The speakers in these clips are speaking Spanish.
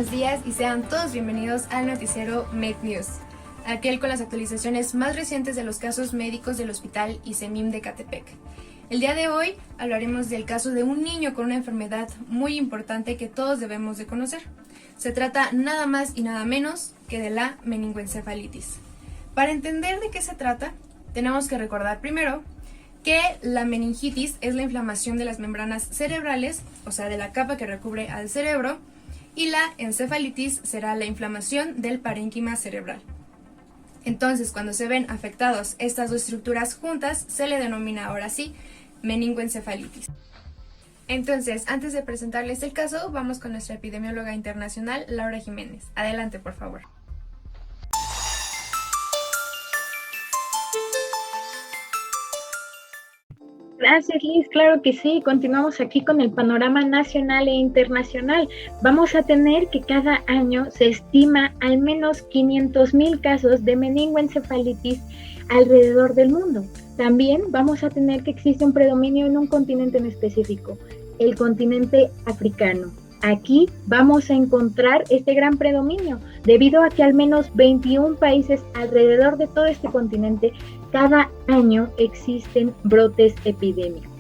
buenos días y sean todos bienvenidos al noticiero MedNews, aquel con las actualizaciones más recientes de los casos médicos del Hospital ICEMIM de Catepec. El día de hoy hablaremos del caso de un niño con una enfermedad muy importante que todos debemos de conocer. Se trata nada más y nada menos que de la meningoencefalitis. Para entender de qué se trata, tenemos que recordar primero que la meningitis es la inflamación de las membranas cerebrales, o sea, de la capa que recubre al cerebro, y la encefalitis será la inflamación del parénquima cerebral. Entonces, cuando se ven afectados estas dos estructuras juntas, se le denomina ahora sí meningoencefalitis. Entonces, antes de presentarles el caso, vamos con nuestra epidemióloga internacional, Laura Jiménez. Adelante, por favor. Gracias, Liz. Claro que sí. Continuamos aquí con el panorama nacional e internacional. Vamos a tener que cada año se estima al menos 500,000 casos de meningoencefalitis alrededor del mundo. También vamos a tener que existe un predominio en un continente en específico, el continente africano. Aquí vamos a encontrar este gran predominio, debido a que al menos 21 países alrededor de todo este continente cada año existen brotes epidémicos.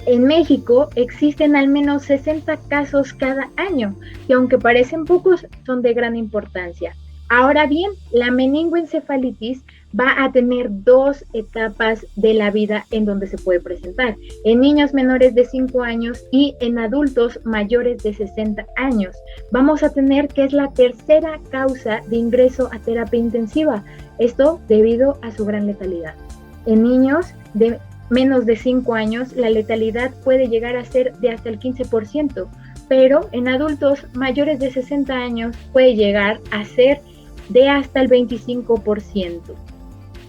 En México existen al menos 60 casos cada año, que aunque parecen pocos, son de gran importancia. Ahora bien, la meningoencefalitis va a tener dos etapas de la vida en donde se puede presentar, en niños menores de 5 años y en adultos mayores de 60 años. Vamos a tener que es la tercera causa de ingreso a terapia intensiva, esto debido a su gran letalidad. En niños de menos de 5 años, la letalidad puede llegar a ser de hasta el 15%, pero en adultos mayores de 60 años puede llegar a ser de hasta el 25%.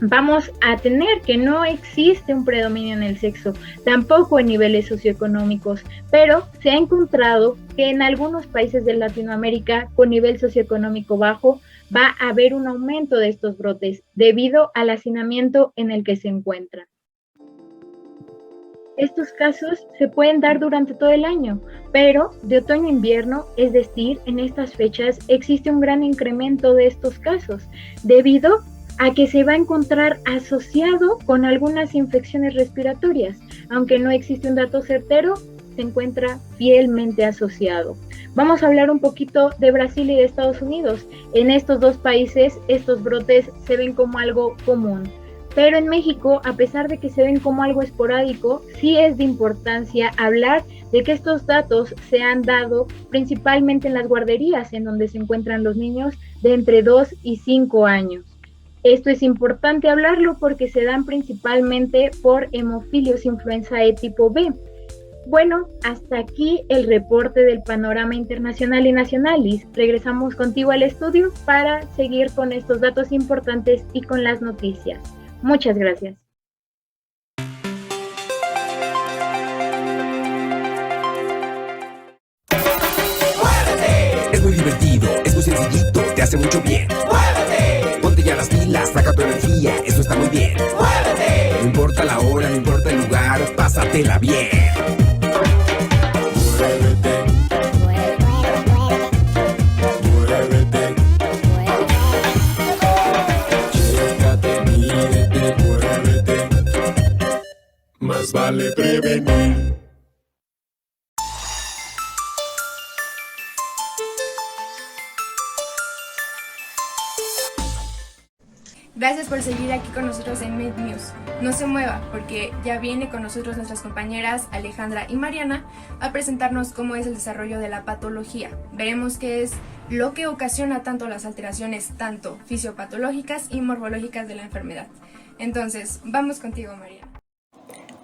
Vamos a tener que no existe un predominio en el sexo, tampoco en niveles socioeconómicos, pero se ha encontrado que en algunos países de Latinoamérica con nivel socioeconómico bajo va a haber un aumento de estos brotes debido al hacinamiento en el que se encuentran. Estos casos se pueden dar durante todo el año, pero de otoño a invierno, es decir, en estas fechas, existe un gran incremento de estos casos, debido a que se va a encontrar asociado con algunas infecciones respiratorias. Aunque no existe un dato certero, se encuentra fielmente asociado. Vamos a hablar un poquito de Brasil y de Estados Unidos. En estos dos países, estos brotes se ven como algo común. Pero en México, a pesar de que se ven como algo esporádico, sí es de importancia hablar de que estos datos se han dado principalmente en las guarderías, en donde se encuentran los niños de entre 2 y 5 años. Esto es importante hablarlo porque se dan principalmente por hemofilios influenzae tipo B. Bueno, hasta aquí el reporte del panorama internacional y nacional, Liz. Regresamos contigo al estudio para seguir con estos datos importantes y con las noticias. Muchas gracias. Es muy divertido, es muy sencillito, te hace mucho bien. ¡Muévete! Ponte ya las pilas, saca tu energía, eso está muy bien. ¡Muévete! No importa la hora, no importa el lugar, pásatela bien. Muévete. Muévete. Chécate, mírete, muévete. Más vale prevenir. Gracias por seguir aquí con nosotros en MedNews. No se mueva porque ya viene con nosotros nuestras compañeras Alejandra y Mariana a presentarnos cómo es el desarrollo de la patología. Veremos qué es lo que ocasiona tanto las alteraciones tanto fisiopatológicas y morfológicas de la enfermedad. Entonces, vamos contigo, Mariana.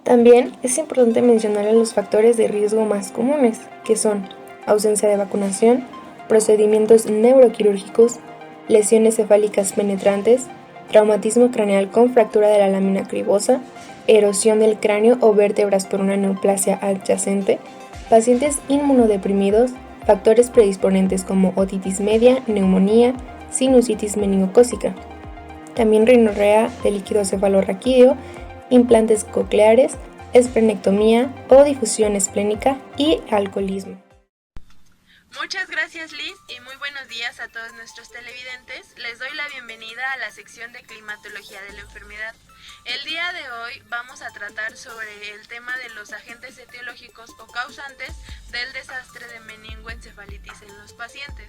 También es importante mencionar los factores de riesgo más comunes, que son ausencia de vacunación, procedimientos neuroquirúrgicos, lesiones cefálicas penetrantes, traumatismo craneal con fractura de la lámina cribosa, erosión del cráneo o vértebras por una neoplasia adyacente, pacientes inmunodeprimidos, factores predisponentes como otitis media, neumonía, sinusitis meningocócica, también rinorrea de líquido cefalorraquídeo, implantes cocleares, esplenectomía o difusión esplénica y alcoholismo. Muchas gracias, Liz, y muy buenos días a todos nuestros televidentes. Les doy la bienvenida a la sección de climatología de la enfermedad. El día de hoy vamos a tratar sobre el tema de los agentes etiológicos o causantes del desastre de meningoencefalitis en los pacientes.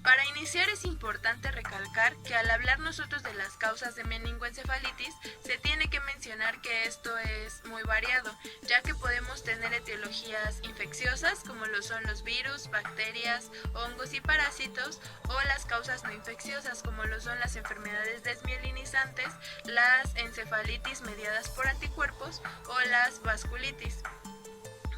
Para iniciar es importante recalcar que al hablar nosotros de las causas de meningoencefalitis se tiene que mencionar que esto es muy variado, ya que podemos tener etiologías infecciosas como lo son los virus, bacterias, hongos y parásitos, o las causas no infecciosas como lo son las enfermedades desmielinizantes, las encefalitis mediadas por anticuerpos o las vasculitis.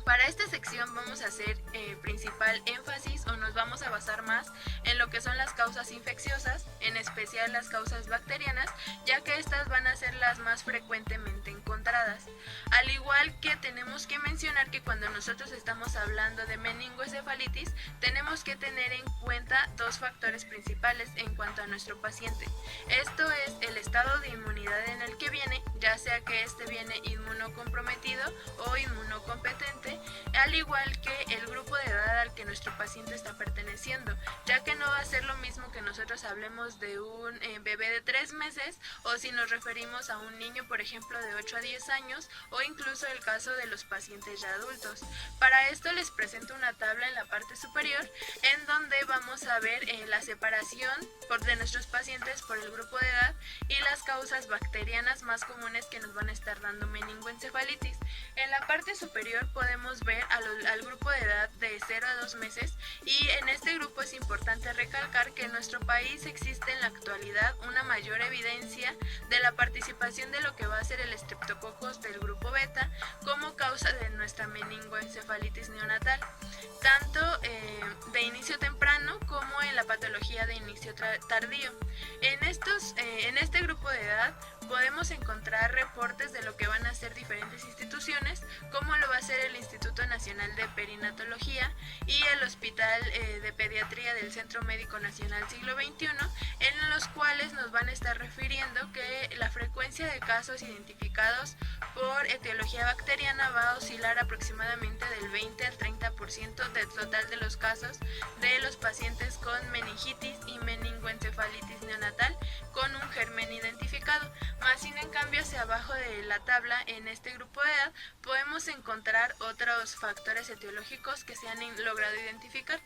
Para esta sección vamos a hacer principal énfasis o nos vamos a basar más en lo que son las causas infecciosas, en especial las causas bacterianas, ya que estas van a ser las más frecuentemente encontradas. Al igual que tenemos que mencionar que cuando nosotros estamos hablando de meningoencefalitis, tenemos que tener en cuenta dos factores principales en cuanto a nuestro paciente. Esto es el estado de inmunidad en el que viene, ya sea que este viene inmunocomprometido o inmunocompetente, al igual que el grupo de edad al que nuestro paciente está perteneciendo, ya que no va a ser lo mismo que nosotros hablemos de un bebé de 3 meses o si nos referimos a un niño, por ejemplo, de 8 a 10 años o incluso el caso de los pacientes ya adultos. Para esto les presento una tabla en la parte superior en donde vamos a ver la separación de nuestros pacientes por el grupo de edad y las causas bacterianas más comunes que nos van a estar dando meningoencefalitis. En la parte superior podemos ver al grupo de edad de 0 a 2 meses y en este grupo es importante recalcar que en nuestro país existe en la actualidad una mayor evidencia de la participación de lo que va a ser el estreptococos del grupo beta como causa de nuestra meningoencefalitis neonatal, tanto de inicio temprano como en la patología de inicio tardío. En este grupo de edad podemos encontrar reportes de lo que van a ser diferentes instituciones, como lo va a ser el Instituto Nacional de Perinatología y el Hospital de Pediatría del Centro Médico Nacional Siglo XXI, en los cuales nos van a estar refiriendo que la frecuencia de casos identificados por etiología bacteriana va a oscilar aproximadamente del 20 al 30% del total de los casos de los pacientes con meningitis y meningoencefalitis neonatal con un germen identificado. Más sin en cambio, hacia abajo de la tabla, en este grupo de edad, podemos encontrar otros factores etiológicos que se han logrado identificar.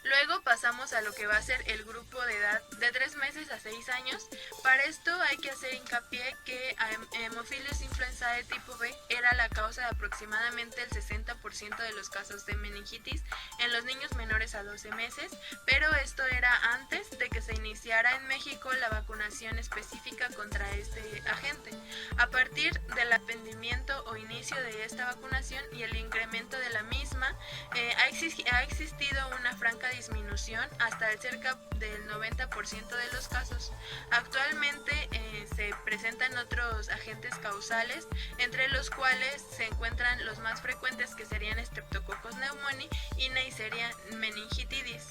Luego pasamos a lo que va a ser el grupo de edad de 3 meses a 6 años. Para esto hay que hacer hincapié que Haemophilus influenzae tipo B era la causa de aproximadamente el 60% de los casos de meningitis en los niños menores a 12 meses, pero esto era antes de que se iniciara en México la vacunación específica contra este agente. A partir del atendimiento o inicio de esta vacunación y el incremento de la misma, ha existido una franca disminución hasta el cerca del 90% de los casos. Actualmente se presentan otros agentes causales, entre los cuales se encuentran los más frecuentes, que serían Streptococcus pneumoniae y Neisseria meningitidis.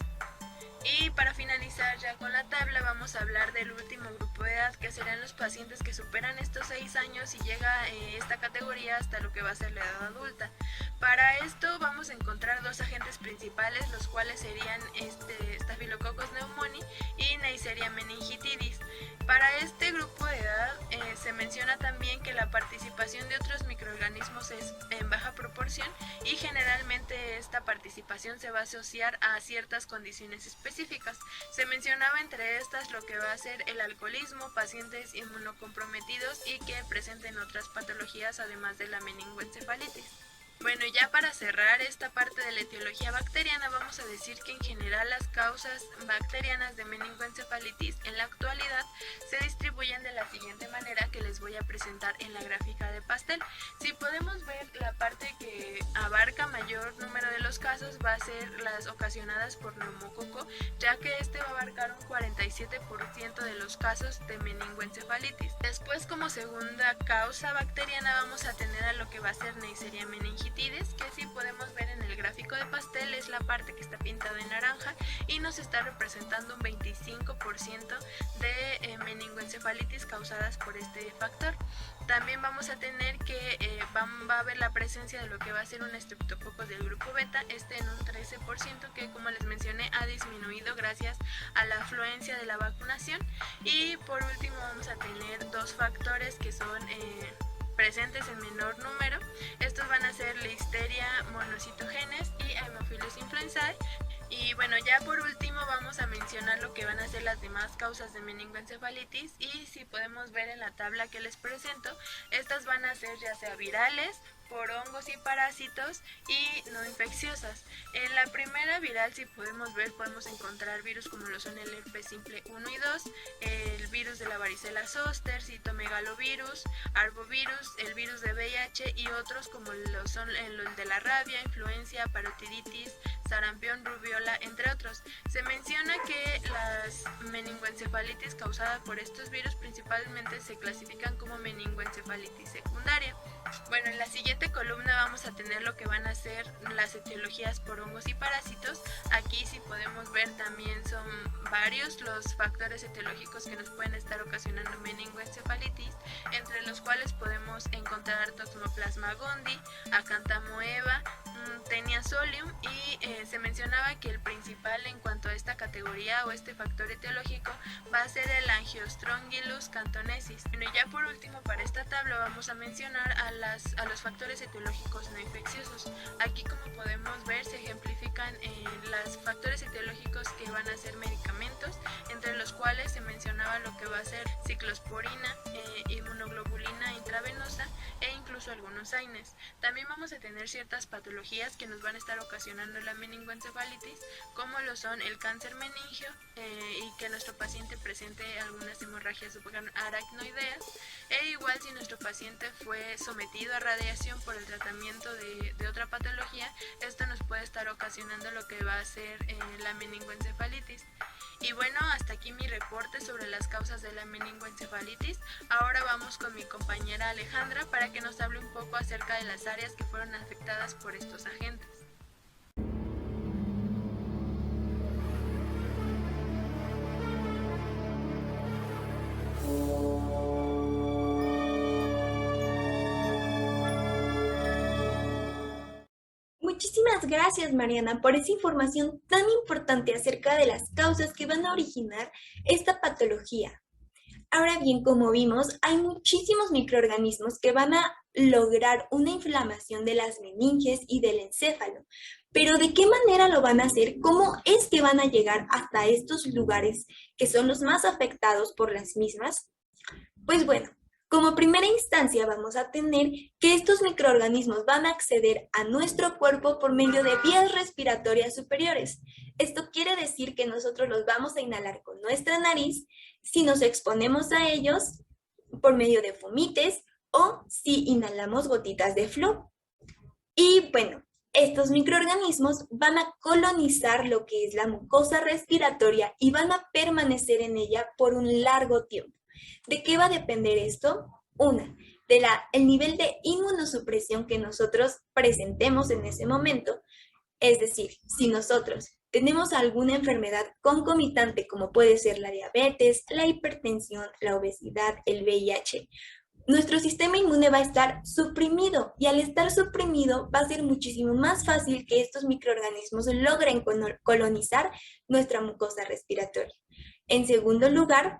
Y para finalizar ya con la tabla, vamos a hablar del último grupo de edad, que serán los pacientes que superan estos 6 años y llega esta categoría hasta lo que va a ser la edad adulta. Para esto vamos a encontrar dos agentes principales, los cuales serían Staphylococcus pneumoniae y Neisseria meningitidis. Para este grupo de edad se menciona también que la participación de otros microorganismos es en baja proporción y generalmente esta participación se va a asociar a ciertas condiciones específicas. Se mencionaba entre estas lo que va a ser el alcoholismo, pacientes inmunocomprometidos y que presenten otras patologías además de la meningoencefalitis. Bueno, ya para cerrar esta parte de la etiología bacteriana, vamos a decir que en general las causas bacterianas de meningoencefalitis en la actualidad se distribuyen de la siguiente manera, que les voy a presentar en la gráfica de pastel. Si podemos ver, la parte que abarca mayor número de los casos va a ser las ocasionadas por neumococo, ya que este va a abarcar un 47% de los casos de meningoencefalitis. Después, como segunda causa bacteriana, vamos a tener a lo que va a ser Neisseria meningitidis, encefalitides, que si podemos ver en el gráfico de pastel es la parte que está pintada en naranja y nos está representando un 25% de meningoencefalitis causadas por este factor. También vamos a tener que va a haber la presencia de lo que va a ser un estreptococos del grupo beta, en un 13%, que como les mencioné ha disminuido gracias a la afluencia de la vacunación. Y por último vamos a tener dos factores que son presentes en menor número. Estos van a ser Listeria monocytogenes y Haemophilus influenzae. Y bueno, ya por último vamos a mencionar lo que van a ser las demás causas de meningoencefalitis, y si podemos ver en la tabla que les presento, estas van a ser ya sea virales, por hongos y parásitos, y no infecciosas. En la primera viral, si podemos ver, podemos encontrar virus como lo son el herpes simple 1 y 2, el virus de la varicela zoster, citomegalovirus, arbovirus, el virus de VIH y otros como lo son el de la rabia, influencia, parotiditis, sarampión, rubiola, entre otros. Se menciona que las meningoencefalitis causadas por estos virus principalmente se clasifican como meningoencefalitis secundaria. Bueno, en la siguiente columna vamos a tener lo que van a ser las etiologías por hongos y parásitos. Aquí, si podemos ver, también son varios los factores etiológicos que nos pueden estar ocasionando meningoencefalitis, entre los cuales podemos encontrar Toxoplasma gondii, Acantha moeba, Taenia solium, y se mencionaba que el principal en cuanto a esta categoría o este factor etiológico va a ser el Angiostrongylus cantonensis. Bueno, y ya por último, para esta tabla vamos a mencionar a los factores etiológicos no infecciosos. Aquí, como podemos ver, se ejemplifican los factores etiológicos que van a ser medicamentos, entre los cuales se mencionaba lo que va a ser ciclosporina, inmunoglobulina intravenosa e incluso algunos AINES. También vamos a tener ciertas patologías que nos van a estar ocasionando la meningoencefalitis, como lo son el cáncer meningio, y que nuestro paciente presente algunas hemorragias subaracnoideas, e igual si nuestro paciente fue sometido a radiación por el tratamiento de otra patología, esto nos puede estar ocasionando lo que va a ser la meningoencefalitis. Y bueno, hasta aquí mi reporte sobre las causas de la meningoencefalitis. Ahora vamos con mi compañera Alejandra para que nos hable un poco acerca de las áreas que fueron afectadas por estos agentes. Muchísimas gracias, Mariana, por esa información tan importante acerca de las causas que van a originar esta patología. Ahora bien, como vimos, hay muchísimos microorganismos que van a lograr una inflamación de las meninges y del encéfalo. Pero ¿de qué manera lo van a hacer? ¿Cómo es que van a llegar hasta estos lugares que son los más afectados por las mismas? Pues bueno, como primera instancia vamos a tener que estos microorganismos van a acceder a nuestro cuerpo por medio de vías respiratorias superiores. Esto quiere decir que nosotros los vamos a inhalar con nuestra nariz si nos exponemos a ellos por medio de fumites o si inhalamos gotitas de flúor. Y bueno, estos microorganismos van a colonizar lo que es la mucosa respiratoria y van a permanecer en ella por un largo tiempo. ¿De qué va a depender esto? Una, el nivel de inmunosupresión que nosotros presentemos en ese momento. Es decir, si nosotros tenemos alguna enfermedad concomitante como puede ser la diabetes, la hipertensión, la obesidad, el VIH, nuestro sistema inmune va a estar suprimido, y al estar suprimido va a ser muchísimo más fácil que estos microorganismos logren colonizar nuestra mucosa respiratoria. En segundo lugar,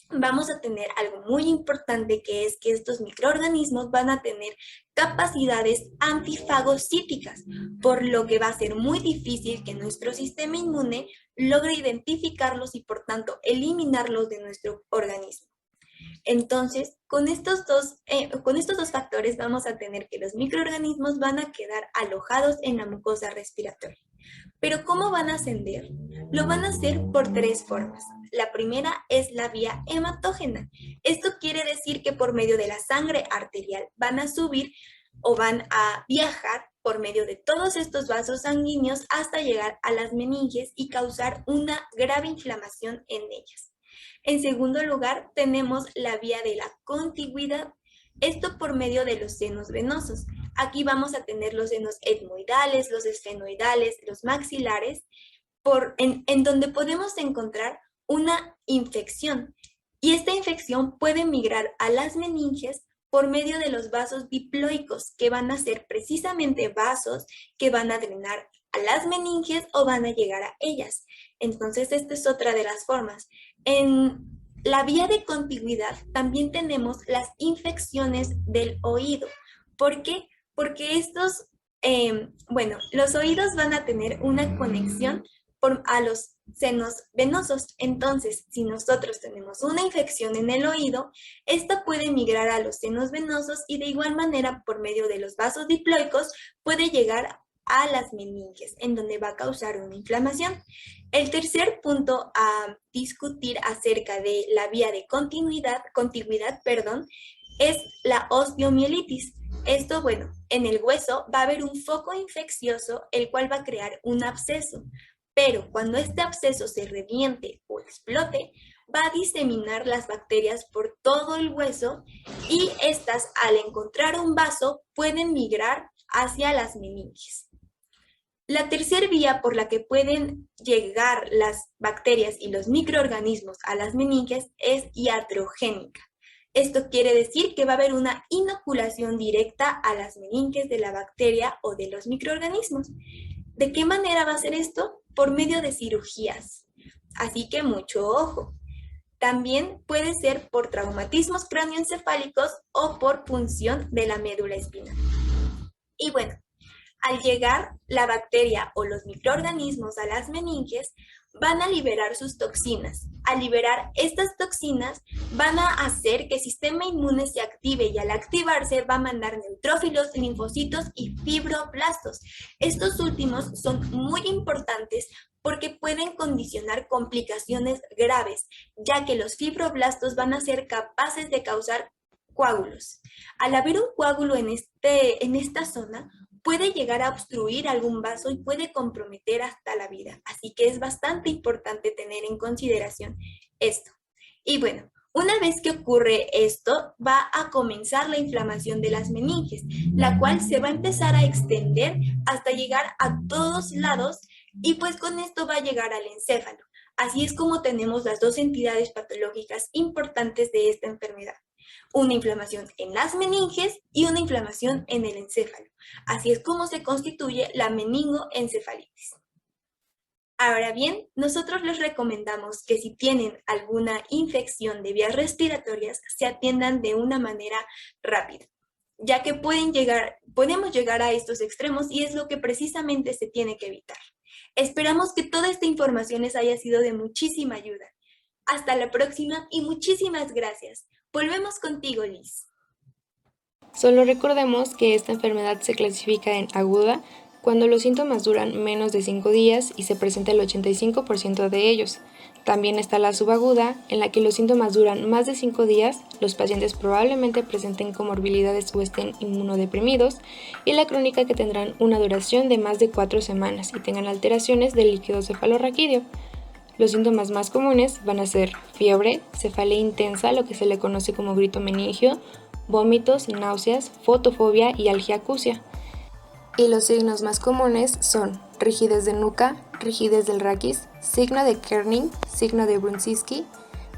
vamos a tener algo muy importante, que es que estos microorganismos van a tener capacidades antifagocíticas, por lo que va a ser muy difícil que nuestro sistema inmune logre identificarlos y por tanto eliminarlos de nuestro organismo. Entonces, con estos dos factores vamos a tener que los microorganismos van a quedar alojados en la mucosa respiratoria. Pero ¿cómo van a ascender? Lo van a hacer por tres formas. La primera es la vía hematógena. Esto quiere decir que por medio de la sangre arterial van a subir o van a viajar por medio de todos estos vasos sanguíneos hasta llegar a las meninges y causar una grave inflamación en ellas. En segundo lugar, tenemos la vía de la contigüidad. Esto por medio de los senos venosos. Aquí vamos a tener los senos etmoidales, los esfenoidales, los maxilares, en donde podemos encontrar una infección. Y esta infección puede migrar a las meninges por medio de los vasos diploicos, que van a ser precisamente vasos que van a drenar a las meninges o van a llegar a ellas. Entonces, esta es otra de las formas. En la vía de contigüidad también tenemos las infecciones del oído. ¿Por qué? Porque los oídos van a tener una conexión a los senos venosos. Entonces, si nosotros tenemos una infección en el oído, esta puede migrar a los senos venosos y de igual manera, por medio de los vasos diploicos, puede llegar a las meninges, en donde va a causar una inflamación. El tercer punto a discutir acerca de la vía de contigüidad, es la osteomielitis. Esto, en el hueso va a haber un foco infeccioso, el cual va a crear un absceso. Pero cuando este absceso se reviente o explote, va a diseminar las bacterias por todo el hueso y estas, al encontrar un vaso, pueden migrar hacia las meninges. La tercera vía por la que pueden llegar las bacterias y los microorganismos a las meninges es iatrogénica. Esto quiere decir que va a haber una inoculación directa a las meninges de la bacteria o de los microorganismos. ¿De qué manera va a ser esto? Por medio de cirugías. Así que mucho ojo. También puede ser por traumatismos cráneoencefálicos o por punción de la médula espinal. Y al llegar la bacteria o los microorganismos a las meninges, van a liberar sus toxinas. Al liberar estas toxinas, van a hacer que el sistema inmune se active y al activarse va a mandar neutrófilos, linfocitos y fibroblastos. Estos últimos son muy importantes porque pueden condicionar complicaciones graves, ya que los fibroblastos van a ser capaces de causar coágulos. Al haber un coágulo en esta zona, puede llegar a obstruir algún vaso y puede comprometer hasta la vida. Así que es bastante importante tener en consideración esto. Y una vez que ocurre esto, va a comenzar la inflamación de las meninges, la cual se va a empezar a extender hasta llegar a todos lados y con esto va a llegar al encéfalo. Así es como tenemos las dos entidades patológicas importantes de esta enfermedad. Una inflamación en las meninges y una inflamación en el encéfalo. Así es como se constituye la meningoencefalitis. Ahora bien, nosotros les recomendamos que si tienen alguna infección de vías respiratorias, se atiendan de una manera rápida, ya que podemos llegar a estos extremos y es lo que precisamente se tiene que evitar. Esperamos que toda esta información les haya sido de muchísima ayuda. Hasta la próxima y muchísimas gracias. Volvemos contigo, Liz. Solo recordemos que esta enfermedad se clasifica en aguda cuando los síntomas duran menos de 5 días y se presenta el 85% de ellos. También está la subaguda, en la que los síntomas duran más de 5 días, los pacientes probablemente presenten comorbilidades o estén inmunodeprimidos, y la crónica, que tendrán una duración de más de 4 semanas y tengan alteraciones del líquido cefalorraquídeo. Los síntomas más comunes van a ser fiebre, cefalea intensa, lo que se le conoce como grito meningio, vómitos, náuseas, fotofobia y algiacusia. Y los signos más comunes son rigidez de nuca, rigidez del raquis, signo de Kerning, signo de Brunziski,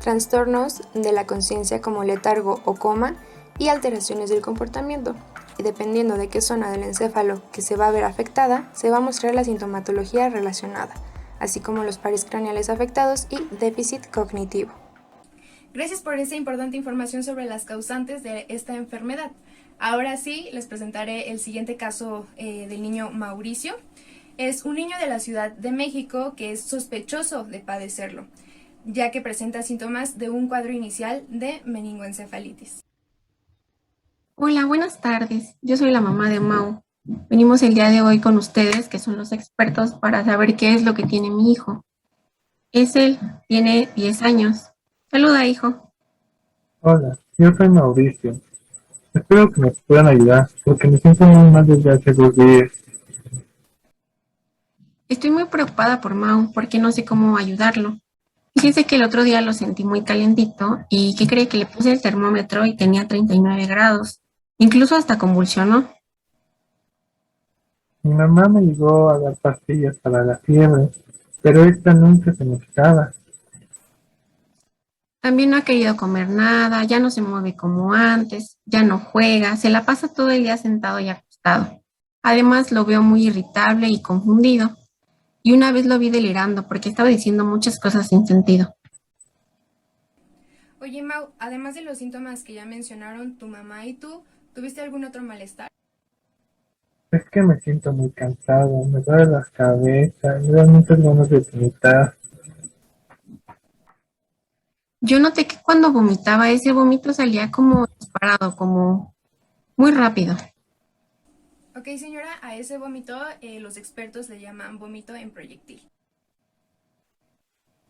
trastornos de la conciencia como letargo o coma y alteraciones del comportamiento. Y dependiendo de qué zona del encéfalo que se va a ver afectada, se va a mostrar la sintomatología relacionada, así como los pares craneales afectados y déficit cognitivo. Gracias por esa importante información sobre las causantes de esta enfermedad. Ahora sí, les presentaré el siguiente caso del niño Mauricio. Es un niño de la Ciudad de México que es sospechoso de padecerlo, ya que presenta síntomas de un cuadro inicial de meningoencefalitis. Hola, buenas tardes. Yo soy la mamá de Mau. Venimos el día de hoy con ustedes, que son los expertos, para saber qué es lo que tiene mi hijo. Él tiene 10 años. Saluda, hijo. Hola, yo soy Mauricio. Espero que nos puedan ayudar, porque me siento muy mal desde hace 2 días. Estoy muy preocupada por Mau, porque no sé cómo ayudarlo. Fíjese que el otro día lo sentí muy calentito y ¿qué cree? Que le puse el termómetro y tenía 39 grados. Incluso hasta convulsionó. Mi mamá me llegó a dar pastillas para la fiebre, pero esta nunca se me quitaba. También no ha querido comer nada, ya no se mueve como antes, ya no juega, se la pasa todo el día sentado y acostado. Además, lo veo muy irritable y confundido. Y una vez lo vi delirando porque estaba diciendo muchas cosas sin sentido. Oye, Mau, además de los síntomas que ya mencionaron tu mamá y tú, ¿tuviste algún otro malestar? Es que me siento muy cansado, me duele la cabeza, me dan muchas ganas de vomitar. Yo noté que cuando vomitaba, ese vómito salía como disparado, como muy rápido. Ok, señora, a ese vómito los expertos le llaman vómito en proyectil.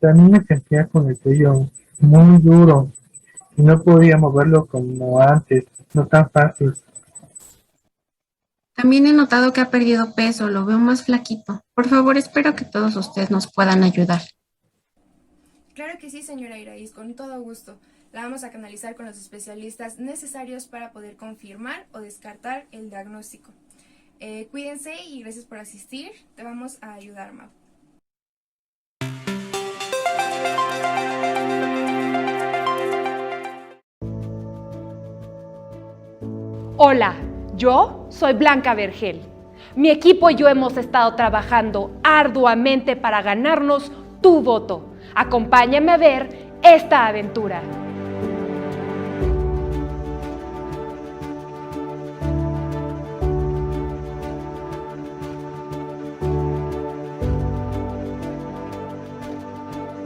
También me sentía con el cuello muy duro y no podía moverlo como antes, no tan fácil. También he notado que ha perdido peso, lo veo más flaquito. Por favor, espero que todos ustedes nos puedan ayudar. Claro que sí, señora Iraís, con todo gusto. La vamos a canalizar con los especialistas necesarios para poder confirmar o descartar el diagnóstico. Cuídense y gracias por asistir. Te vamos a ayudar, Mau. Hola, yo soy Blanca Vergel. Mi equipo y yo hemos estado trabajando arduamente para ganarnos tu voto. Acompáñame a ver esta aventura.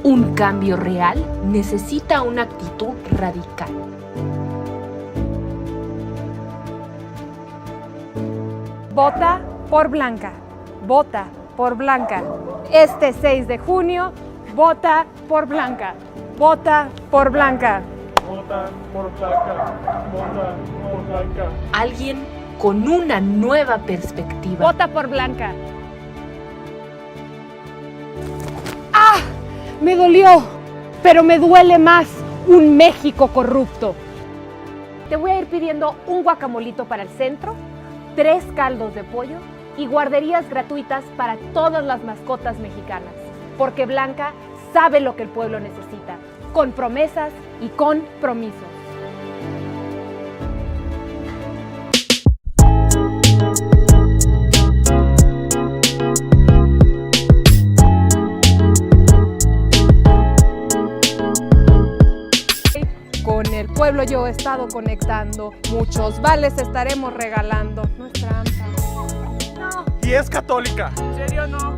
Un cambio real necesita una actitud radical. Vota por Blanca. Vota por Blanca. Este 6 de junio, vota por Blanca. Vota por Blanca. Vota por Blanca. Vota por Blanca. Alguien con una nueva perspectiva. Vota por Blanca. ¡Ah! Me dolió, pero me duele más un México corrupto. Te voy a ir pidiendo un guacamolito para el centro, 3 caldos de pollo y guarderías gratuitas para todas las mascotas mexicanas, porque Blanca sabe lo que el pueblo necesita, con promesas y compromisos. Con el pueblo yo he estado conectando, muchos vales estaremos regalando. No es trampa. No. Y es católica. ¿En serio no?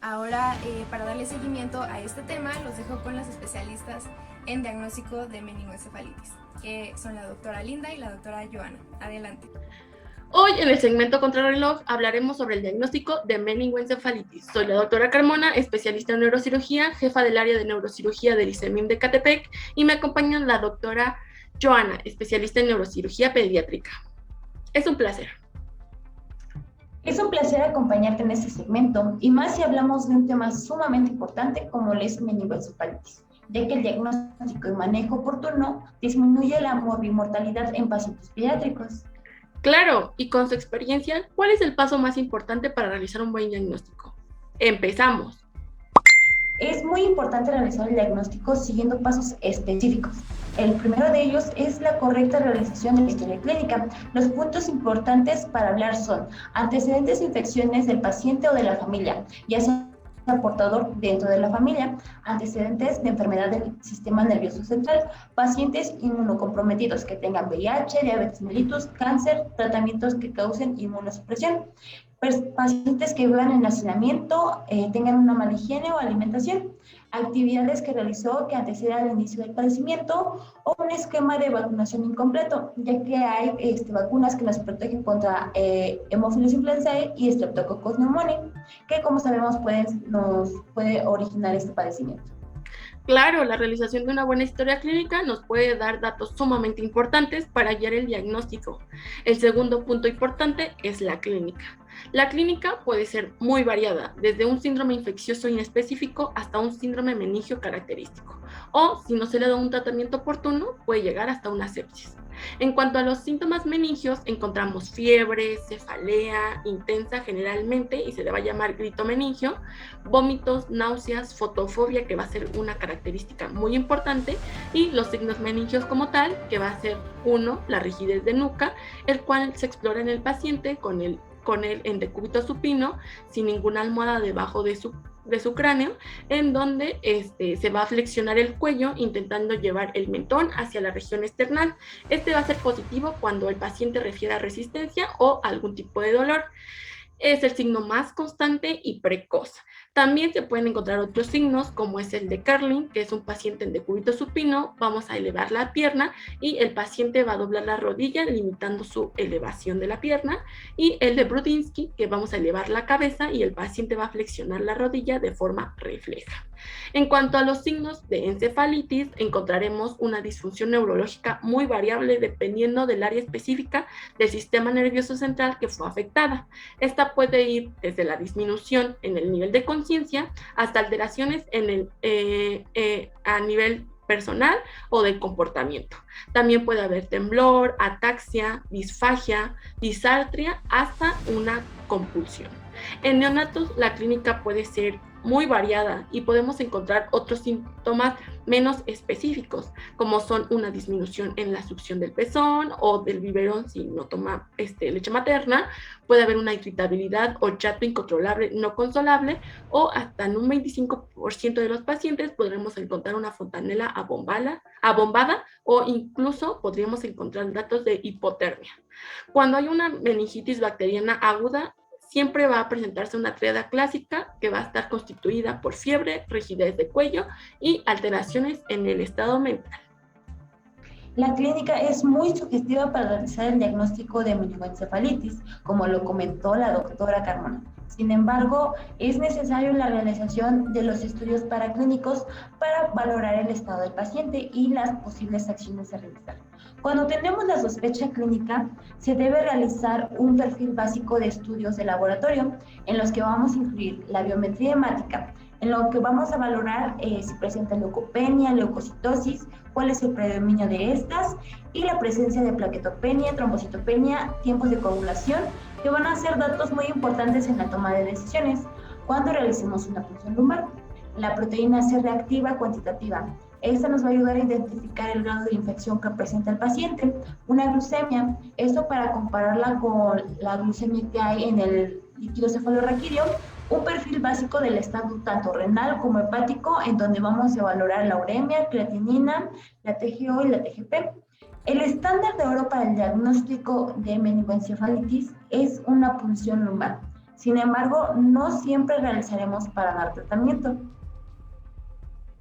Ahora, para darle seguimiento a este tema, los dejo con las especialistas en diagnóstico de meningoencefalitis, que son la doctora Linda y la doctora Joana. Adelante. Hoy en el segmento Contrarreloj hablaremos sobre el diagnóstico de meningoencefalitis. Soy la doctora Carmona, especialista en neurocirugía, jefa del área de neurocirugía del ICEMIM de Catepec, y me acompaña la doctora Joana, especialista en neurocirugía pediátrica. Es un placer. Es un placer acompañarte en este segmento, y más si hablamos de un tema sumamente importante como es meningoencefalitis, ya que el diagnóstico y manejo oportuno disminuye la morbimortalidad en pacientes pediátricos. Claro, y con su experiencia, ¿cuál es el paso más importante para realizar un buen diagnóstico? ¡Empezamos! Es muy importante realizar el diagnóstico siguiendo pasos específicos. El primero de ellos es la correcta realización de la historia clínica. Los puntos importantes para hablar son antecedentes de infecciones del paciente o de la familia, ya sea portador dentro de la familia, antecedentes de enfermedad del sistema nervioso central, pacientes inmunocomprometidos que tengan VIH, diabetes mellitus, cáncer, tratamientos que causen inmunosupresión, pacientes que vivan en hacinamiento, tengan una mala higiene o alimentación, actividades que realizó que anteceda al inicio del padecimiento o un esquema de vacunación incompleto, ya que hay vacunas que nos protegen contra Haemophilus influenzae y Streptococcus pneumoniae, que como sabemos nos puede originar este padecimiento. Claro, la realización de una buena historia clínica nos puede dar datos sumamente importantes para guiar el diagnóstico. El segundo punto importante es la clínica. La clínica puede ser muy variada, desde un síndrome infeccioso inespecífico hasta un síndrome meningio característico, o si no se le da un tratamiento oportuno, puede llegar hasta una sepsis. En cuanto a los síntomas meningios, encontramos fiebre, cefalea intensa generalmente, y se le va a llamar grito meningio, vómitos, náuseas, fotofobia, que va a ser una característica muy importante, y los signos meningios como tal, que va a ser 1, la rigidez de nuca, el cual se explora en el paciente con el en decúbito supino, sin ninguna almohada debajo de su cráneo, en donde se va a flexionar el cuello intentando llevar el mentón hacia la región esternal. Este va a ser positivo cuando el paciente refiera resistencia o algún tipo de dolor. Es el signo más constante y precoz. También se pueden encontrar otros signos, como es el de Carling, que es un paciente en decúbito supino. Vamos a elevar la pierna y el paciente va a doblar la rodilla, limitando su elevación de la pierna. Y el de Brudinsky, que vamos a elevar la cabeza y el paciente va a flexionar la rodilla de forma refleja. En cuanto a los signos de encefalitis, encontraremos una disfunción neurológica muy variable dependiendo del área específica del sistema nervioso central que fue afectada. Esta puede ir desde la disminución en el nivel de conciencia hasta alteraciones en a nivel personal o de comportamiento. También puede haber temblor, ataxia, disfagia, disartria, hasta una compulsión. En neonatos, la clínica puede ser muy variada y podemos encontrar otros síntomas menos específicos, como son una disminución en la succión del pezón o del biberón si no toma leche materna. Puede haber una irritabilidad o llanto incontrolable no consolable, o hasta en un 25% de los pacientes podremos encontrar una fontanela abombada, o incluso podríamos encontrar datos de hipotermia. Cuando hay una meningitis bacteriana aguda, siempre va a presentarse una tríada clásica que va a estar constituida por fiebre, rigidez de cuello y alteraciones en el estado mental. La clínica es muy sugestiva para realizar el diagnóstico de meningoencefalitis, como lo comentó la doctora Carmona. Sin embargo, es necesario la realización de los estudios paraclínicos para valorar el estado del paciente y las posibles acciones a realizar. Cuando tenemos la sospecha clínica, se debe realizar un perfil básico de estudios de laboratorio, en los que vamos a incluir la biometría hemática, en lo que vamos a valorar si presenta leucopenia, leucocitosis, cuál es el predominio de estas, y la presencia de plaquetopenia, trombocitopenia, tiempos de coagulación, que van a ser datos muy importantes en la toma de decisiones cuando realicemos una punción lumbar. La proteína C reactiva cuantitativa. Esta nos va a ayudar a identificar el grado de infección que presenta el paciente. Una glucemia, esto para compararla con la glucemia que hay en el líquido cefalorraquídeo. Un perfil básico del estado tanto renal como hepático, en donde vamos a valorar la uremia, creatinina, la TGO y la TGP. El estándar de oro para el diagnóstico de meningoencefalitis es una punción lumbar. Sin embargo, no siempre realizaremos para dar tratamiento.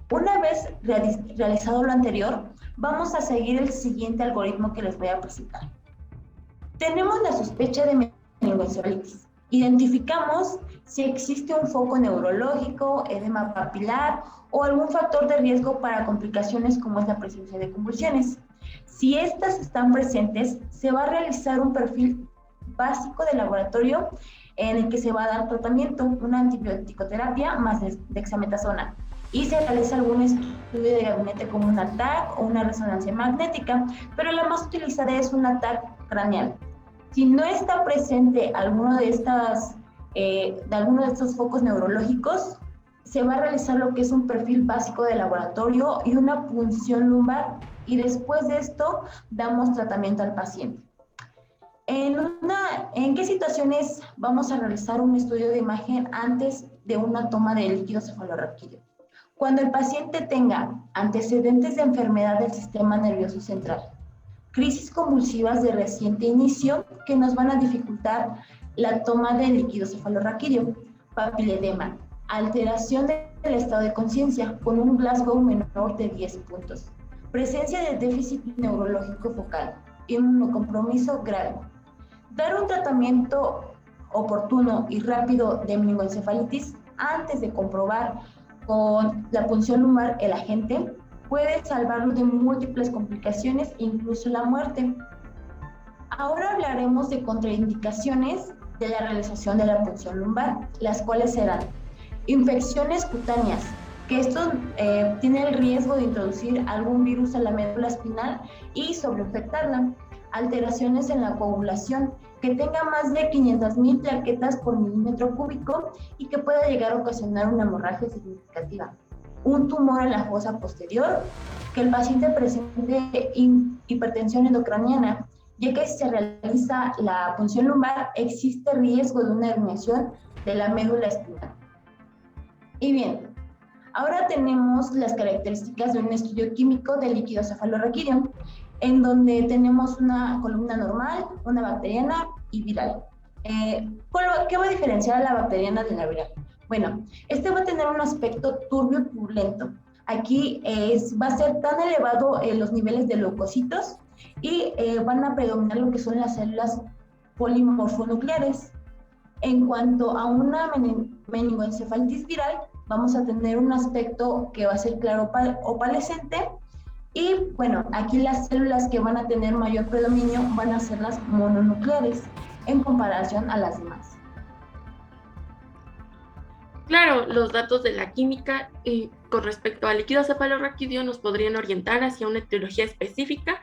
Una vez realizado lo anterior, vamos a seguir el siguiente algoritmo que les voy a presentar. Tenemos la sospecha de meningoencefalitis. Identificamos si existe un foco neurológico, edema papilar o algún factor de riesgo para complicaciones como es la presencia de convulsiones. Si estas están presentes, se va a realizar un perfil básico de laboratorio en el que se va a dar tratamiento, una antibiótico-terapia más dexametasona, y se realiza algún estudio de gabinete como un TAC o una resonancia magnética, pero la más utilizada es una TAC craneal. Si no está presente alguno de estos focos neurológicos, se va a realizar lo que es un perfil básico de laboratorio y una punción lumbar, y después de esto damos tratamiento al paciente. ¿En qué situaciones vamos a realizar un estudio de imagen antes de una toma de líquido cefalorraquídeo? Cuando el paciente tenga antecedentes de enfermedad del sistema nervioso central, crisis convulsivas de reciente inicio que nos van a dificultar la toma del líquido cefalorraquídeo, papiledema, alteración del estado de conciencia con un Glasgow menor de 10 puntos, presencia de déficit neurológico focal, inmunocompromiso grave. Dar un tratamiento oportuno y rápido de meningoencefalitis antes de comprobar con la punción lumbar el agente puede salvarlo de múltiples complicaciones e incluso la muerte. Ahora hablaremos de contraindicaciones de la realización de la punción lumbar, las cuales serán infecciones cutáneas, que esto tiene el riesgo de introducir algún virus a la médula espinal y sobreinfectarla, alteraciones en la coagulación, que tenga más de 500.000 plaquetas por milímetro cúbico y que pueda llegar a ocasionar una hemorragia significativa, un tumor en la fosa posterior, que el paciente presente hipertensión endocraniana, ya que si se realiza la punción lumbar existe riesgo de una herniación de la médula espinal. Y bien, ahora tenemos las características de un estudio químico del líquido cefalorraquídeo, en donde tenemos una columna normal, una bacteriana y viral. ¿Qué va a diferenciar a la bacteriana de la viral? Bueno, este va a tener un aspecto turbio purulento. Aquí va a ser tan elevado los niveles de leucocitos y van a predominar lo que son las células polimorfonucleares. En cuanto a una meningoencefalitis viral, vamos a tener un aspecto que va a ser claro opalescente. Y bueno, aquí las células que van a tener mayor predominio van a ser las mononucleares en comparación a las demás. Claro, los datos de la química con respecto al líquido cefalorraquídeo nos podrían orientar hacia una etiología específica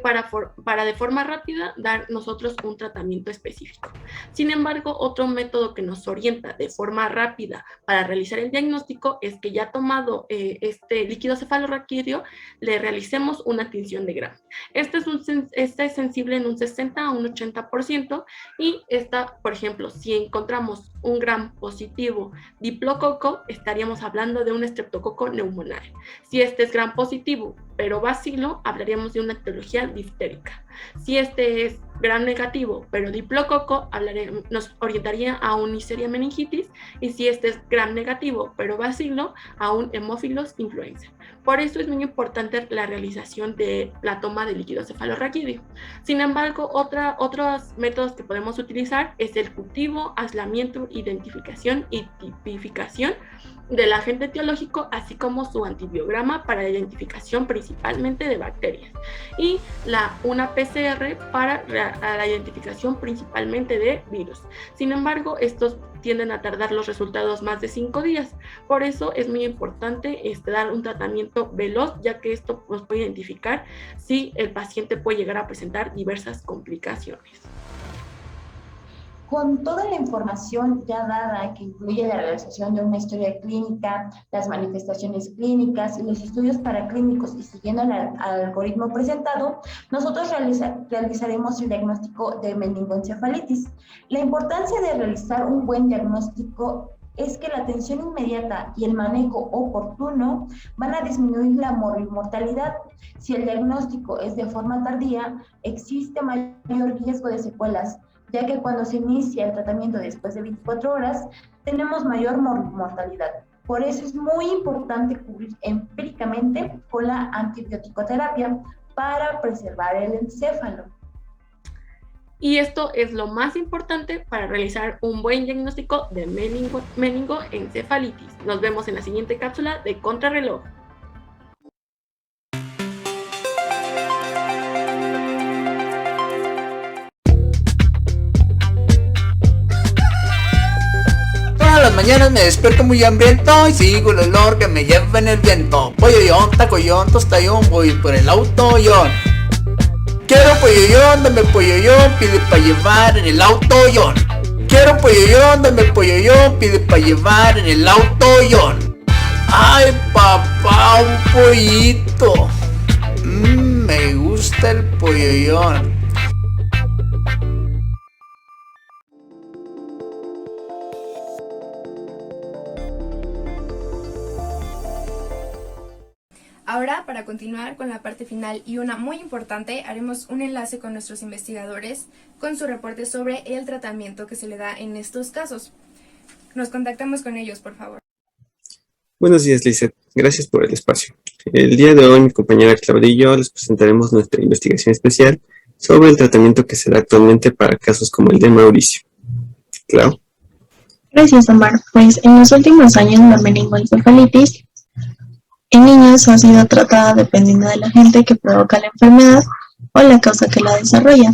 para de forma rápida dar nosotros un tratamiento específico. Sin embargo, otro método que nos orienta de forma rápida para realizar el diagnóstico es que ya tomado este líquido cefalorraquídeo, le realicemos una tinción de Gram. Este es sensible en un 60 a un 80% y por ejemplo, si encontramos un Gram positivo diplococo, estaríamos hablando de un estreptococo neumonale. Si este es Gram positivo, pero bacilo, hablaríamos de una etiología diftérica. Si este es Gram negativo, pero diplococo, nos orientaría a un Neisseria meningitis, y si este es Gram negativo, pero bacilo, a un Haemophilus influenza. Por eso es muy importante la realización de la toma de líquido cefalorraquídeo. Sin embargo, otros métodos que podemos utilizar es el cultivo, aislamiento, identificación y tipificación del agente etiológico, así como su antibiograma para la identificación principalmente de bacterias, y una PCR para la identificación principalmente de virus. Sin embargo, estos tienden a tardar los resultados más de 5 días. Por eso es muy importante dar un tratamiento veloz, ya que esto nos puede identificar si el paciente puede llegar a presentar diversas complicaciones. Con toda la información ya dada, que incluye la realización de una historia clínica, las manifestaciones clínicas y los estudios paraclínicos, y siguiendo el algoritmo presentado, nosotros realizaremos el diagnóstico de meningoencefalitis. La importancia de realizar un buen diagnóstico es que la atención inmediata y el manejo oportuno van a disminuir la mortalidad. Si el diagnóstico es de forma tardía, existe mayor riesgo de secuelas, ya que cuando se inicia el tratamiento después de 24 horas, tenemos mayor mortalidad. Por eso es muy importante cubrir empíricamente con la antibiótico-terapia para preservar el encéfalo. Y esto es lo más importante para realizar un buen diagnóstico de meningoencefalitis. Nos vemos en la siguiente cápsula de Contrarreloj. Las mañanas me despierto muy hambriento y sigo el olor que me lleva en el viento. Polloyón, tacoyón, tostayón, voy por el autoyón. Quiero polloyón, dame polloyón, pide pa' llevar en el autoyón. Quiero polloyón, dame polloyón, pide pa' llevar en el autoyón. Ay papá, un pollito. Me gusta el polloyón. Ahora, para continuar con la parte final y una muy importante, haremos un enlace con nuestros investigadores con su reporte sobre el tratamiento que se le da en estos casos. Nos contactamos con ellos, por favor. Buenos días, Lizeth. Gracias por el espacio. El día de hoy, mi compañera Claudia y yo les presentaremos nuestra investigación especial sobre el tratamiento que se da actualmente para casos como el de Mauricio. Clau. Gracias, Omar. Pues en los últimos años la meningoencefalitis en niños ha sido tratada dependiendo del agente que provoca la enfermedad o la causa que la desarrolla.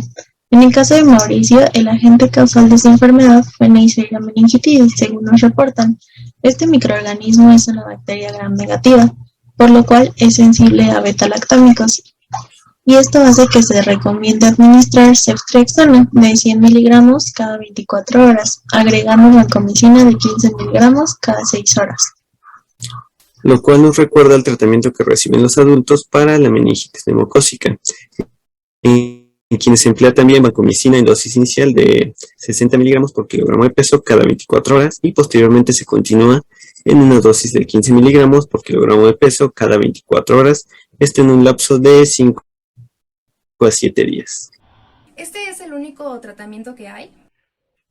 En el caso de Mauricio, el agente causal de esta enfermedad fue Neisseria meningitidis, según nos reportan. Este microorganismo es una bacteria gram negativa, por lo cual es sensible a beta-lactámicos. Y esto hace que se recomiende administrar ceftriaxona de 100 miligramos cada 24 horas, agregando vancomicina de 15 miligramos cada 6 horas. Lo cual nos recuerda al tratamiento que reciben los adultos para la meningitis neumocócica, en quienes se emplea también vancomicina en dosis inicial de 60 miligramos por kilogramo de peso cada 24 horas y posteriormente se continúa en una dosis de 15 miligramos por kilogramo de peso cada 24 horas, en un lapso de 5 a 7 días. ¿Este es el único tratamiento que hay?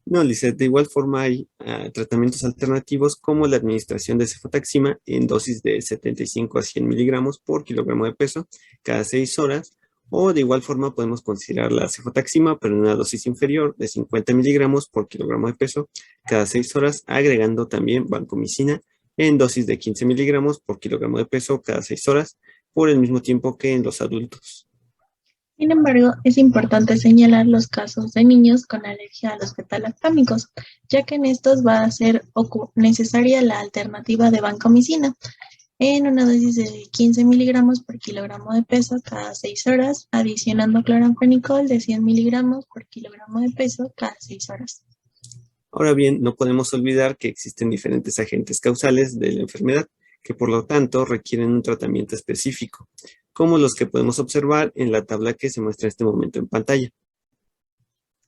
No, Lizeth, de igual forma hay tratamientos alternativos como la administración de cefotaxima en dosis de 75 a 100 miligramos por kilogramo de peso cada 6 horas, o de igual forma podemos considerar la cefotaxima pero en una dosis inferior de 50 miligramos por kilogramo de peso cada 6 horas, agregando también vancomicina en dosis de 15 miligramos por kilogramo de peso cada 6 horas, por el mismo tiempo que en los adultos. Sin embargo, es importante señalar los casos de niños con alergia a los beta-lactámicos, ya que en estos va a ser necesaria la alternativa de vancomicina en una dosis de 15 miligramos por kilogramo de peso cada 6 horas, adicionando cloramfenicol de 100 miligramos por kilogramo de peso cada 6 horas. Ahora bien, no podemos olvidar que existen diferentes agentes causales de la enfermedad, que por lo tanto requieren un tratamiento específico, como los que podemos observar en la tabla que se muestra en este momento en pantalla.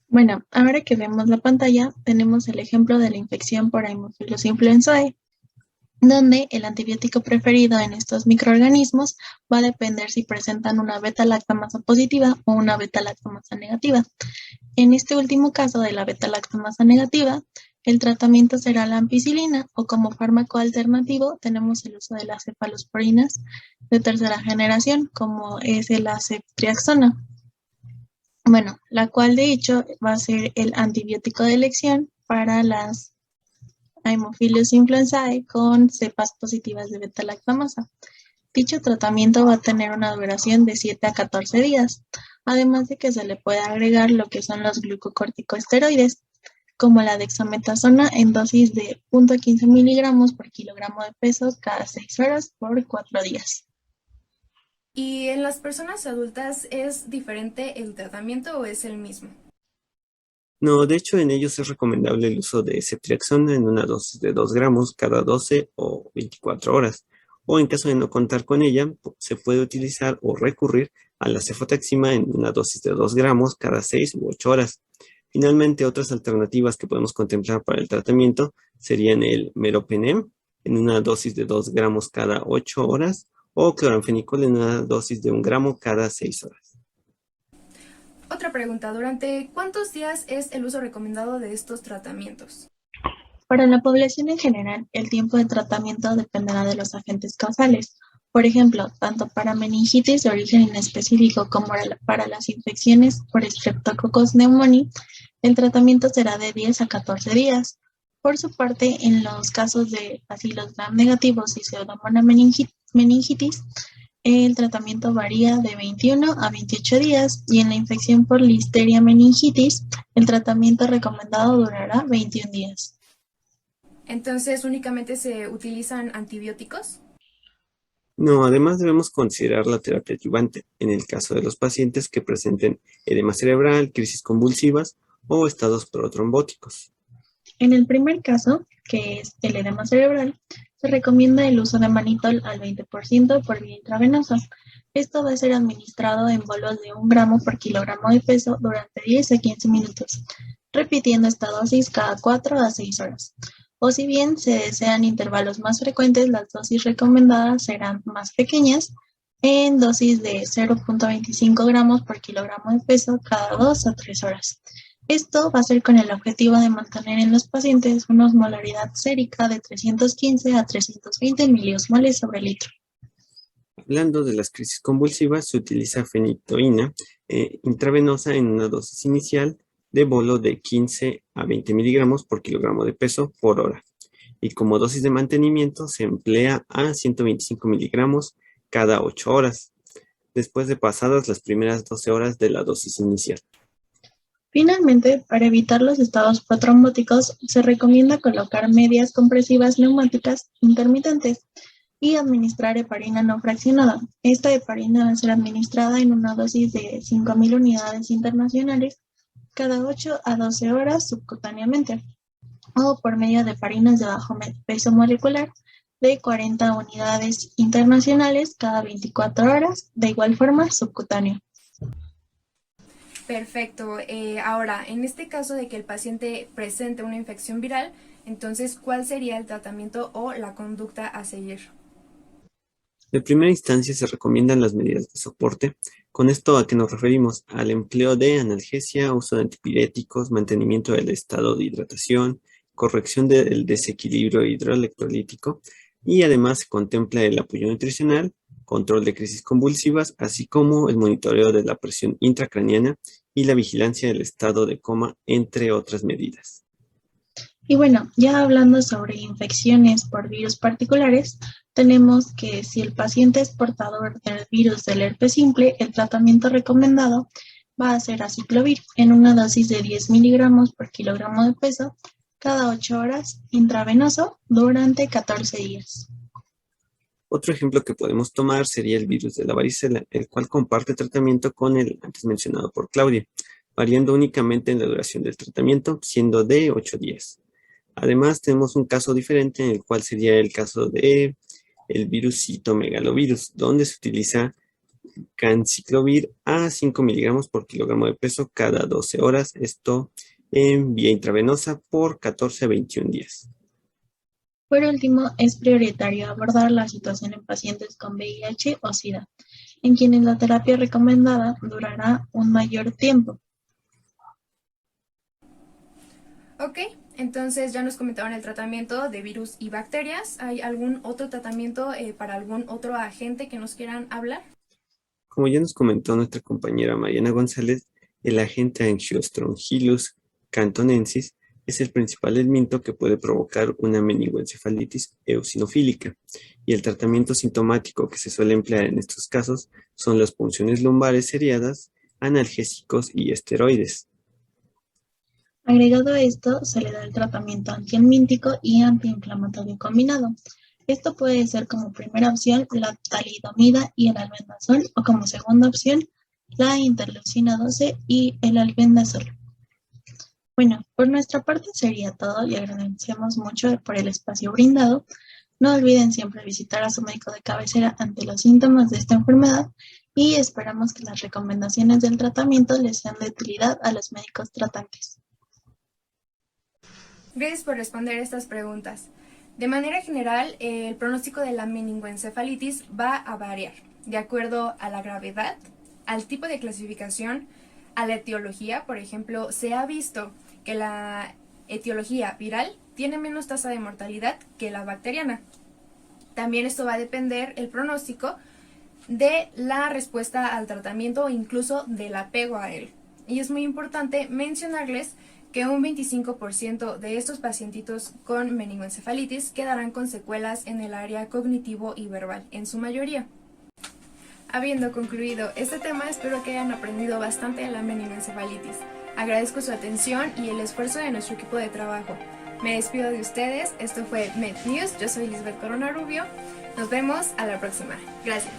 Bueno, ahora que vemos la pantalla, tenemos el ejemplo de la infección por Haemophilus influenzae, donde el antibiótico preferido en estos microorganismos va a depender si presentan una beta-lactamasa positiva o una beta-lactamasa negativa. En este último caso de la beta-lactamasa negativa, el tratamiento será la ampicilina, o como fármaco alternativo tenemos el uso de las cefalosporinas de tercera generación, como es la ceftriaxona. Bueno, la cual de hecho va a ser el antibiótico de elección para las Haemophilus influenzae con cepas positivas de beta-lactamasa. Dicho tratamiento va a tener una duración de 7 a 14 días, además de que se le puede agregar lo que son los glucocorticosteroides, como la dexametasona en dosis de 0.15 miligramos por kilogramo de peso cada 6 horas por 4 días. ¿Y en las personas adultas es diferente el tratamiento o es el mismo? No, de hecho en ellos es recomendable el uso de ceftriaxona en una dosis de 2 gramos cada 12 o 24 horas, o en caso de no contar con ella, se puede utilizar o recurrir a la cefotaxima en una dosis de 2 gramos cada 6 u 8 horas. Finalmente, otras alternativas que podemos contemplar para el tratamiento serían el meropenem en una dosis de 2 gramos cada 8 horas o cloramfenicol en una dosis de 1 gramo cada 6 horas. Otra pregunta, ¿durante cuántos días es el uso recomendado de estos tratamientos? Para la población en general, el tiempo de tratamiento dependerá de los agentes causales. Por ejemplo, tanto para meningitis de origen inespecífico como para las infecciones por Streptococcus pneumoniae, el tratamiento será de 10 a 14 días. Por su parte, en los casos de bacilos gram negativos y pseudomonas meningitis, el tratamiento varía de 21 a 28 días y en la infección por Listeria meningitis, el tratamiento recomendado durará 21 días. Entonces, ¿únicamente se utilizan antibióticos? No, además debemos considerar la terapia adyuvante en el caso de los pacientes que presenten edema cerebral, crisis convulsivas o estados protrombóticos. En el primer caso, que es el edema cerebral, se recomienda el uso de manitol al 20% por vía intravenosa. Esto va a ser administrado en bolos de 1 gramo por kilogramo de peso durante 10 a 15 minutos, repitiendo esta dosis cada 4 a 6 horas. O si bien se desean intervalos más frecuentes, las dosis recomendadas serán más pequeñas, en dosis de 0.25 gramos por kilogramo de peso cada 2 a 3 horas. Esto va a ser con el objetivo de mantener en los pacientes una osmolaridad sérica de 315 a 320 miliosmoles sobre litro. Hablando de las crisis convulsivas, se utiliza fenitoína intravenosa en una dosis inicial de bolo de 15 a 20 miligramos por kilogramo de peso por hora. Y como dosis de mantenimiento se emplea a 125 miligramos cada 8 horas, después de pasadas las primeras 12 horas de la dosis inicial. Finalmente, para evitar los estados protrombóticos, se recomienda colocar medias compresivas neumáticas intermitentes y administrar heparina no fraccionada. Esta heparina debe ser administrada en una dosis de 5.000 unidades internacionales cada 8 a 12 horas subcutáneamente, o por medio de heparinas de bajo peso molecular de 40 unidades internacionales cada 24 horas, de igual forma subcutáneo. Perfecto. Ahora, en este caso de que el paciente presente una infección viral, entonces, ¿cuál sería el tratamiento o la conducta a seguir? En primera instancia se recomiendan las medidas de soporte. Con esto, ¿a qué nos referimos? Al empleo de analgesia, uso de antipiréticos, mantenimiento del estado de hidratación, corrección del desequilibrio hidroelectrolítico, y además se contempla el apoyo nutricional, control de crisis convulsivas, así como el monitoreo de la presión intracraniana y la vigilancia del estado de coma, entre otras medidas. Y bueno, ya hablando sobre infecciones por virus particulares, tenemos que si el paciente es portador del virus del herpes simple, el tratamiento recomendado va a ser aciclovir en una dosis de 10 miligramos por kilogramo de peso cada 8 horas, intravenoso durante 14 días. Otro ejemplo que podemos tomar sería el virus de la varicela, el cual comparte tratamiento con el antes mencionado por Claudia, variando únicamente en la duración del tratamiento, siendo de 8 días. Además, tenemos un caso diferente en el cual sería el caso de el virus citomegalovirus, donde se utiliza ganciclovir a 5 miligramos por kilogramo de peso cada 12 horas, esto en vía intravenosa por 14 a 21 días. Por último, es prioritario abordar la situación en pacientes con VIH o SIDA, en quienes la terapia recomendada durará un mayor tiempo. Ok, entonces ya nos comentaron el tratamiento de virus y bacterias. ¿Hay algún otro tratamiento para algún otro agente que nos quieran hablar? Como ya nos comentó nuestra compañera Mariana González, el agente Angiostrongylus cantonensis es el principal elemento que puede provocar una meningoencefalitis eosinofílica, y el tratamiento sintomático que se suele emplear en estos casos son las punciones lumbares seriadas, analgésicos y esteroides. Agregado a esto, se le da el tratamiento antihelmíntico y antiinflamatorio combinado. Esto puede ser como primera opción la talidomida y el albendazol, o como segunda opción la interleucina 12 y el albendazol. Bueno, por nuestra parte sería todo y agradecemos mucho por el espacio brindado. No olviden siempre visitar a su médico de cabecera ante los síntomas de esta enfermedad y esperamos que las recomendaciones del tratamiento les sean de utilidad a los médicos tratantes. Gracias por responder estas preguntas. De manera general, el pronóstico de la meningoencefalitis va a variar de acuerdo a la gravedad, al tipo de clasificación, a la etiología. Por ejemplo, se ha visto que la etiología viral tiene menos tasa de mortalidad que la bacteriana. También esto va a depender el pronóstico de la respuesta al tratamiento o incluso del apego a él. Y es muy importante mencionarles que un 25% de estos pacientitos con meningoencefalitis quedarán con secuelas en el área cognitivo y verbal, en su mayoría. Habiendo concluido este tema, espero que hayan aprendido bastante de la meningoencefalitis. Agradezco su atención y el esfuerzo de nuestro equipo de trabajo. Me despido de ustedes, esto fue Med News, yo soy Lisbeth Corona Rubio. Nos vemos a la próxima. Gracias.